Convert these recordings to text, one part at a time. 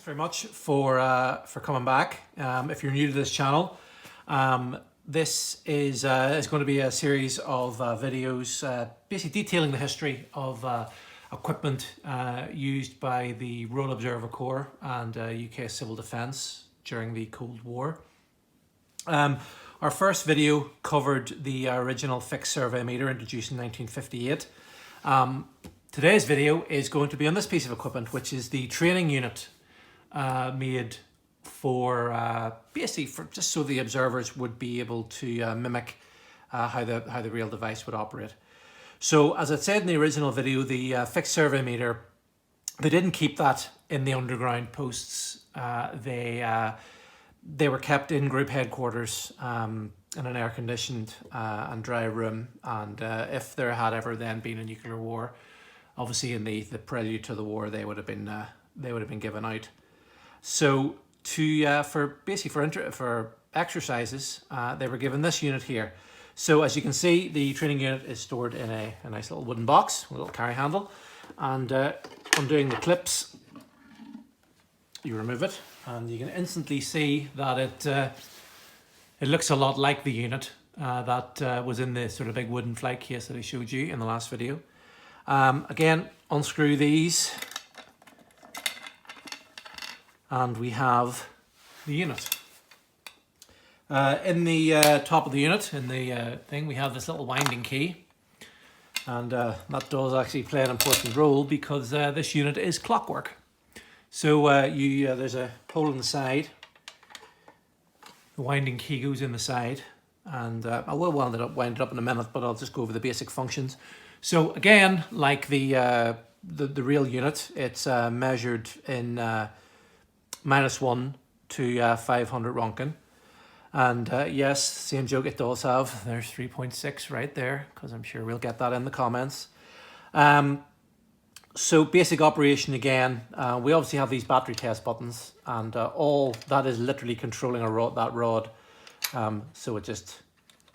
Thanks very much for coming back. If you're new to this channel, this is going to be a series of videos basically detailing the history of equipment used by the Royal Observer Corps and UK Civil Defence during the Cold War. Our first video covered the original fixed survey meter introduced in 1958. Today's video is going to be on this piece of equipment, which is the training unit made for basically for just so the observers would be able to mimic how the real device would operate. So as I said in the original video, the fixed survey meter, they didn't keep that in the underground posts. They were kept in group headquarters in an air-conditioned and dry room. And if there had ever then been a nuclear war, obviously in the prelude to the war, they would have been given out. So for exercises, they were given this unit here. So as you can see, the training unit is stored in a nice little wooden box, a little carry handle, and undoing the clips, you remove it, and you can instantly see that it looks a lot like the unit that was in the sort of big wooden flight case that I showed you in the last video. Again, unscrew these, and we have the unit. In the top of the unit, in the thing, we have this little winding key, and that does actually play an important role because this unit is clockwork. So there's a hole in the side, the winding key goes in the side, and I will wind it up in a minute, but I'll just go over the basic functions. So again, like the real unit, it's measured in -1 to 500 Roentgen. And yes, same joke, it does have, there's 3.6 right there, because I'm sure we'll get that in the comments. So basic operation again, we obviously have these battery test buttons, and all that is literally controlling that rod. So it just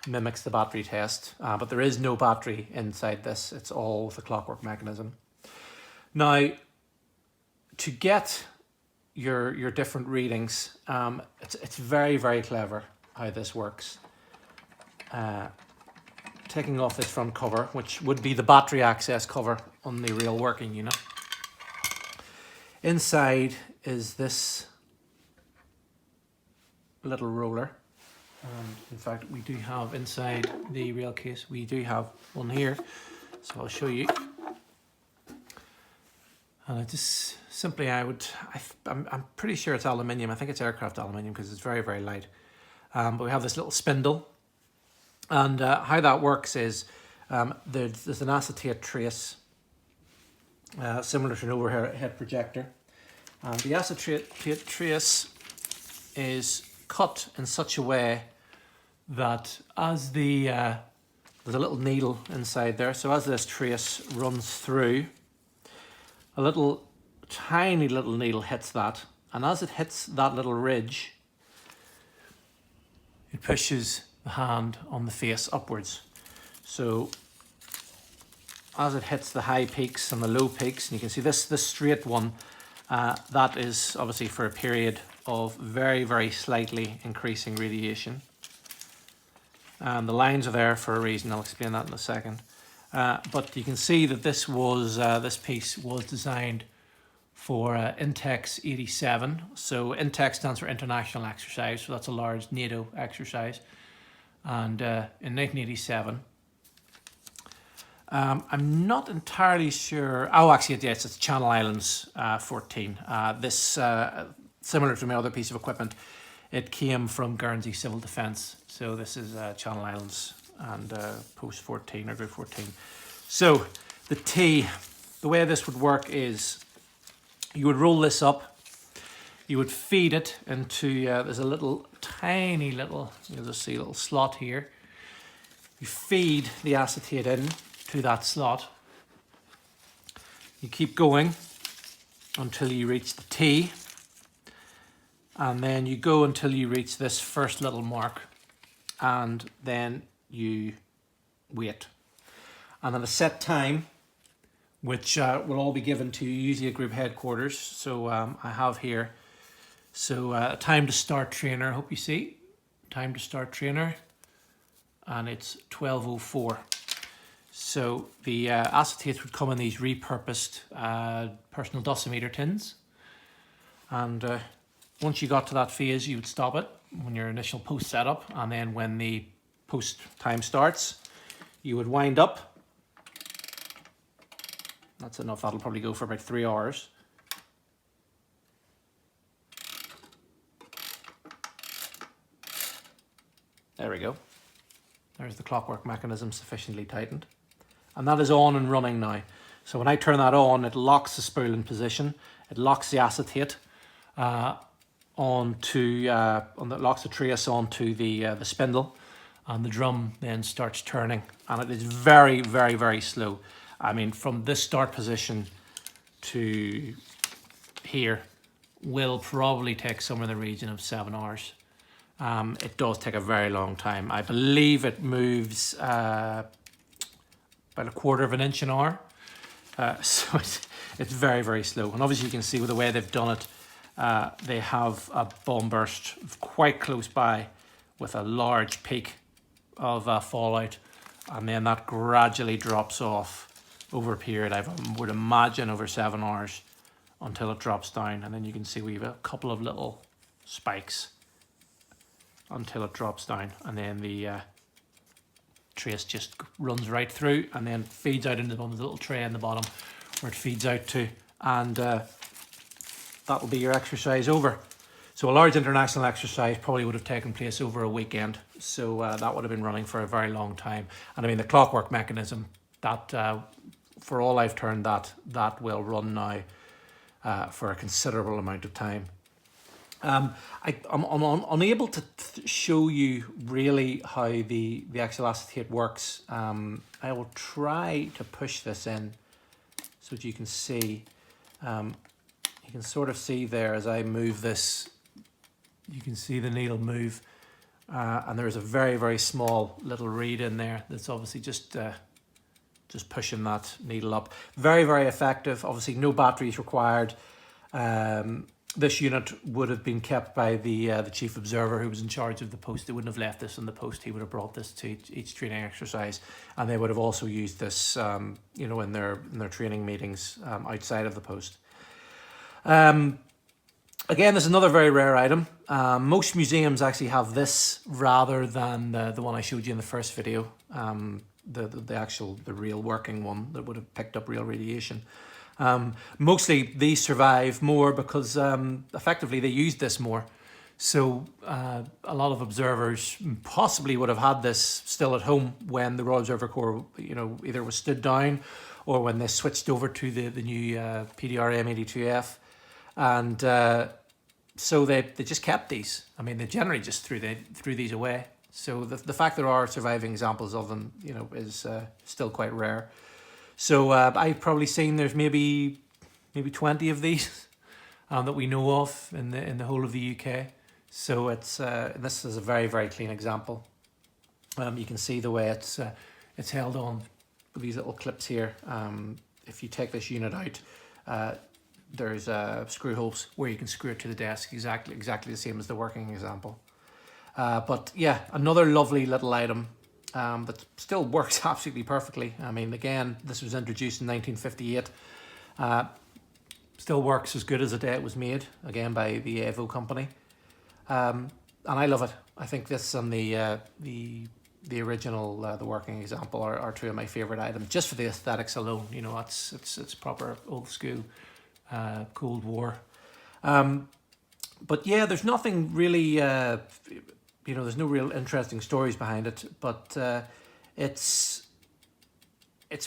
mimics the battery test, but there is no battery inside this. It's all the clockwork mechanism. Now, to get your different readings, it's very, very clever how this works. Taking off this front cover, which would be the battery access cover on the real working unit. Inside is this little roller. And in fact, we do have inside the real case, we do have one here. So I'll show you. And I just simply, I'm pretty sure it's aluminium. I think it's aircraft aluminium because it's very, very light. But we have this little spindle. And how that works is there's an acetate trace, similar to an overhead projector. And the acetate trace is cut in such a way that as there's a little needle inside there, so as this trace runs through, a tiny little needle hits that, and as it hits that little ridge, it pushes the hand on the face upwards. So as it hits the high peaks and the low peaks, and you can see this straight one, that is obviously for a period of very, very slightly increasing radiation. The lines are there for a reason. I'll explain that in a second. But you can see that this piece was designed for INTEX 87. So INTEX stands for International Exercise, so that's a large NATO exercise. And in 1987, I'm not entirely sure. Oh, actually, yes, it's Channel Islands 14. This, similar to my other piece of equipment, it came from Guernsey Civil Defence. So this is Channel Islands and Post 14 or Group 14. So the way this would work is you would roll this up, you would feed it into, there's a tiny little, you'll just see a little slot here. You feed the acetate in to that slot. You keep going until you reach the T, and then you go until you reach this first little mark, and then you wait. And at a set time, which will all be given to you usually at group headquarters. So I have here, so time to start trainer, I hope you see, time to start trainer, and it's 12:04. So the acetate would come in these repurposed personal dosimeter tins, and once you got to that phase, you would stop it when your initial post setup, and then when the post time starts, you would wind up. That's enough, that'll probably go for about 3 hours. There we go. There's the clockwork mechanism sufficiently tightened. And that is on and running now. So when I turn that on, it locks the spool in position. It locks the acetate locks the trace onto the spindle, and the drum then starts turning. And it is very, very, very slow. I mean, from this start position to here will probably take somewhere in the region of 7 hours. It does take a very long time. I believe it moves about 1/4 of an inch an hour. So it's very, very slow. And obviously you can see with the way they've done it, they have a bomb burst quite close by with a large peak of fallout. And then that gradually drops off over a period, I would imagine, over 7 hours until it drops down. And then you can see we have a couple of little spikes until it drops down, and then the trace just runs right through and then feeds out into the little tray in the bottom where it feeds out to, and that will be your exercise over. So a large international exercise probably would have taken place over a weekend, so that would have been running for a very long time. And I mean, the clockwork mechanism, that for all I've turned, that will run now for a considerable amount of time. I'm unable to show you really how the actual acetate works. I will try to push this in so that you can see. You can sort of see there as I move this, you can see the needle move, and there is a very, very small little reed in there that's obviously just pushing that needle up. Very, very effective. Obviously no batteries required. This unit would have been kept by the chief observer who was in charge of the post. They wouldn't have left this on the post. He would have brought this to each training exercise, and they would have also used this, you know, in their training meetings outside of the post. Again, this is another very rare item. Most museums actually have this rather than the one I showed you in the first video, the real working one that would have picked up real radiation. Mostly these survive more because effectively they used this more. So a lot of observers possibly would have had this still at home when the Royal Observer Corps, you know, either was stood down or when they switched over to the new PDR M82F. And so they just kept these. I mean, they generally just threw these away. So the fact there are surviving examples of them, you know, is still quite rare. So I've probably seen there's maybe 20 of these that we know of in the whole of the UK. So it's this is a very, very clean example. You can see the way it's held on with these little clips here. If you take this unit out, there's screw holes where you can screw it to the desk, exactly the same as the working example. But yeah, another lovely little item. That still works absolutely perfectly. I mean, again, this was introduced in 1958. Still works as good as the day it was made, again by the Evo company. And I love it. I think this and the original, the working example, are two of my favorite items, just for the aesthetics alone. You know, it's proper old school, Cold War. But yeah, there's nothing really. You know, there's no real interesting stories behind it, but it's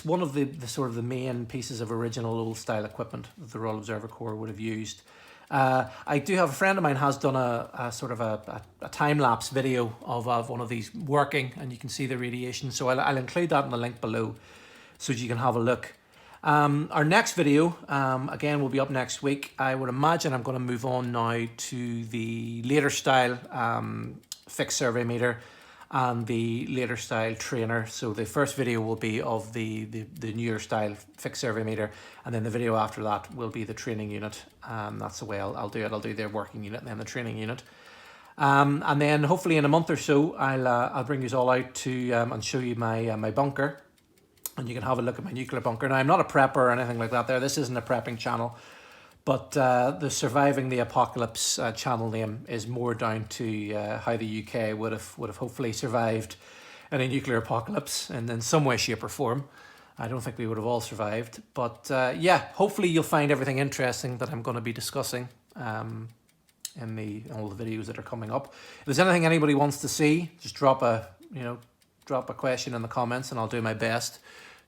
one of the sort of the main pieces of original old style equipment that the Royal Observer Corps would have used. I do have a friend of mine has done a sort of a time-lapse video of one of these working, and you can see the radiation. So I'll include that in the link below so that you can have a look. Our next video, again, will be up next week. I would imagine I'm going to move on now to the later style fixed survey meter, and the later style trainer. So the first video will be of the newer style fixed survey meter, and then the video after that will be the training unit. That's the way I'll do it. I'll do the working unit and then the training unit. And then hopefully in a month or so, I'll bring you all out to and show you my bunker, and you can have a look at my nuclear bunker. Now, I'm not a prepper or anything like that there. This isn't a prepping channel, but the Surviving the Apocalypse channel name is more down to how the UK would have hopefully survived in a nuclear apocalypse in some way, shape or form. I don't think we would have all survived, but yeah, hopefully you'll find everything interesting that I'm going to be discussing in all the videos that are coming up. If there's anything anybody wants to see, just drop a question in the comments, and I'll do my best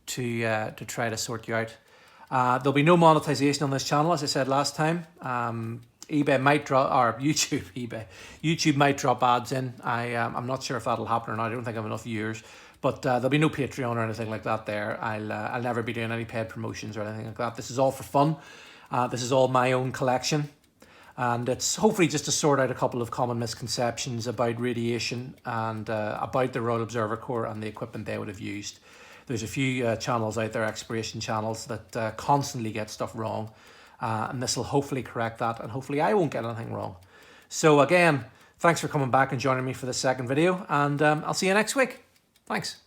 to try to sort you out. There'll be no monetization on this channel, as I said last time. eBay might drop, or YouTube might drop ads in. I'm not sure if that'll happen or not. I don't think I have enough viewers, but there'll be no Patreon or anything like that there. I'll never be doing any paid promotions or anything like that. This is all for fun. This is all my own collection, and it's hopefully just to sort out a couple of common misconceptions about radiation and about the Royal Observer Corps and the equipment they would have used. There's a few channels out there, exploration channels, that constantly get stuff wrong, and this will hopefully correct that, and hopefully I won't get anything wrong. So again, thanks for coming back and joining me for the second video, and I'll see you next week. Thanks.